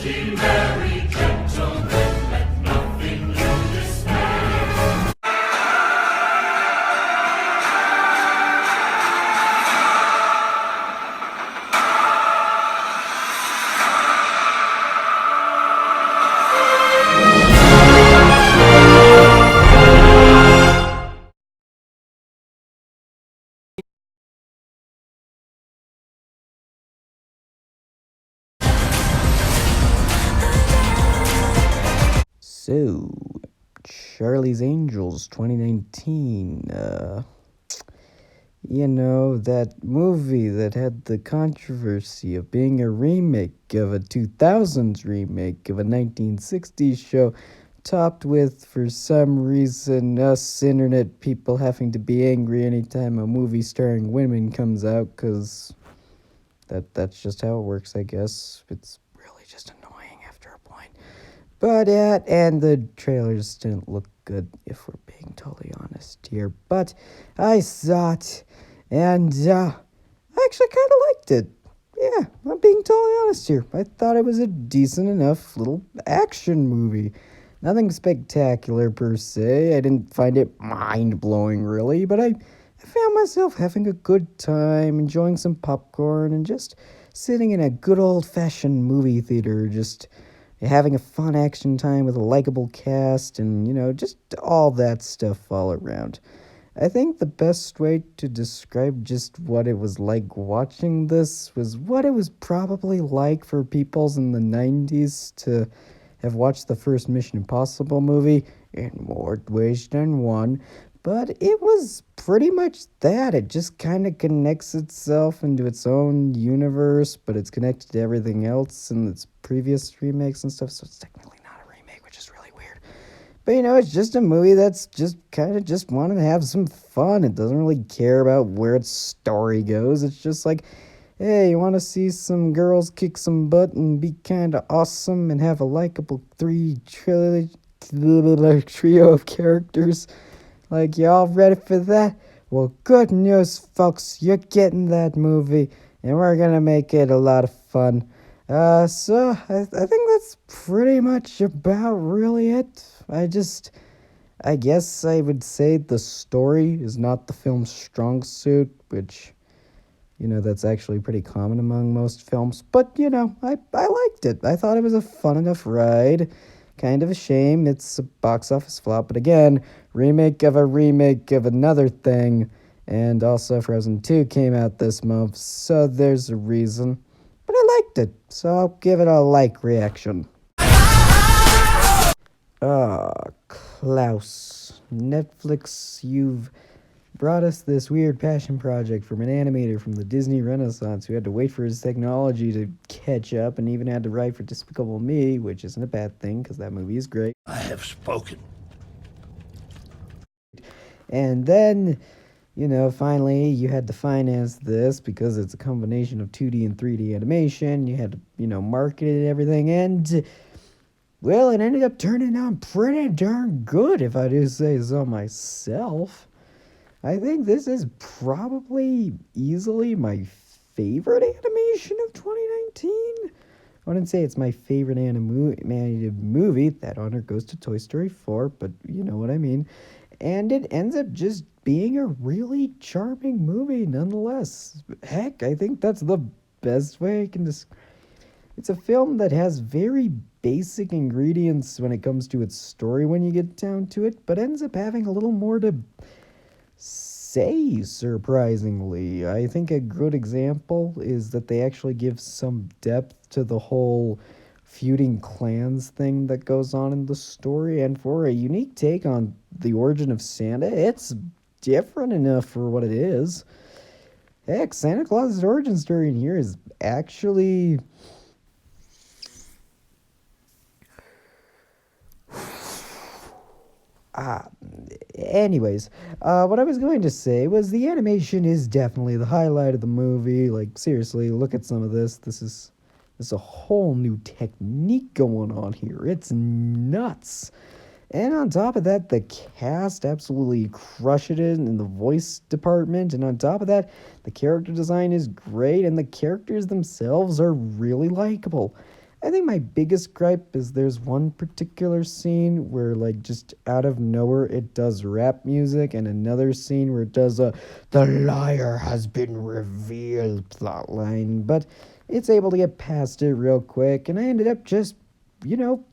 Be merry, gentlemen, let nothing you dismay. So, Charlie's Angels 2019. That movie that had the controversy of being a remake of a 2000s remake of a 1960s show, topped with, for some reason, us internet people having to be angry anytime a movie starring women comes out, because that's just how it works, I guess. It's really just annoying after a point. And the trailers didn't look good, if we're being totally honest here. But I saw it, and I actually kind of liked it. Yeah, I'm being totally honest here. I thought it was a decent enough little action movie. Nothing spectacular per se. I didn't find it mind-blowing, really, but I found myself having a good time, enjoying some popcorn, and just sitting in a good old-fashioned movie theater, just having a fun action time with a likable cast and, just all that stuff all around. I think the best way to describe just what it was like watching this was what it was probably like for peoples in the 90s to have watched the first Mission Impossible movie in more ways than one. But it was pretty much that. It just kind of connects itself into its own universe, but it's connected to everything else in its previous remakes and stuff, so it's technically not a remake, which is really weird. But, it's just a movie that's just kind of just wanting to have some fun. It doesn't really care about where its story goes. It's just like, hey, you want to see some girls kick some butt and be kind of awesome and have a likable trio of characters? Like, y'all ready for that? Well, good news, folks. You're getting that movie, and we're gonna make it a lot of fun. So I think that's pretty much about really it. I guess I would say the story is not the film's strong suit, which, that's actually pretty common among most films. But, I liked it. I thought it was a fun enough ride. Kind of a shame it's a box office flop, but again, remake of another thing, and also Frozen 2 came out this month, so there's a reason. But I liked it, so I'll give it a like reaction. Klaus, Netflix, you've brought us this weird passion project from an animator from the Disney Renaissance who had to wait for his technology to catch up and even had to write for Despicable Me, which isn't a bad thing because that movie is great. I have spoken. And then, finally you had to finance this because it's a combination of 2D and 3D animation. You had to, market it and everything. And, well, it ended up turning out pretty darn good, if I do say so myself. I think this is probably easily my favorite animation of 2019. I wouldn't say it's my favorite animated movie. That honor goes to Toy Story 4, but you know what I mean. And it ends up just being a really charming movie nonetheless. Heck, I think that's the best way I can describe. It's a film that has very basic ingredients when it comes to its story when you get down to it, but ends up having a little more to say, surprisingly. I think a good example is that they actually give some depth to the whole feuding clans thing that goes on in the story, and for a unique take on the origin of Santa, it's different enough for what it is. Heck, Santa Claus's origin story in here is actually anyways, what I was going to say was the animation is definitely the highlight of the movie. Like, seriously, look at some of this. This is a whole new technique going on here. It's nuts. And on top of that, the cast absolutely crushed it in the voice department. And on top of that, the character design is great, and the characters themselves are really likable. I think my biggest gripe is there's one particular scene where, like, just out of nowhere, it does rap music, and another scene where it does a "the liar has been revealed" plotline. But it's able to get past it real quick, and I ended up just,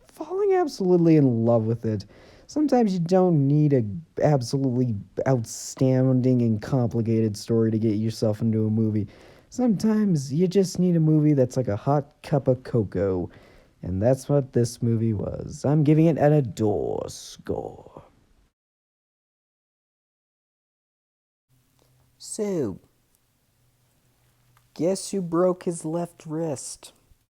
falling absolutely in love with it. Sometimes you don't need a absolutely outstanding and complicated story to get yourself into a movie. Sometimes you just need a movie that's like a hot cup of cocoa. And that's what this movie was. I'm giving it an adore score. So, guess who broke his left wrist?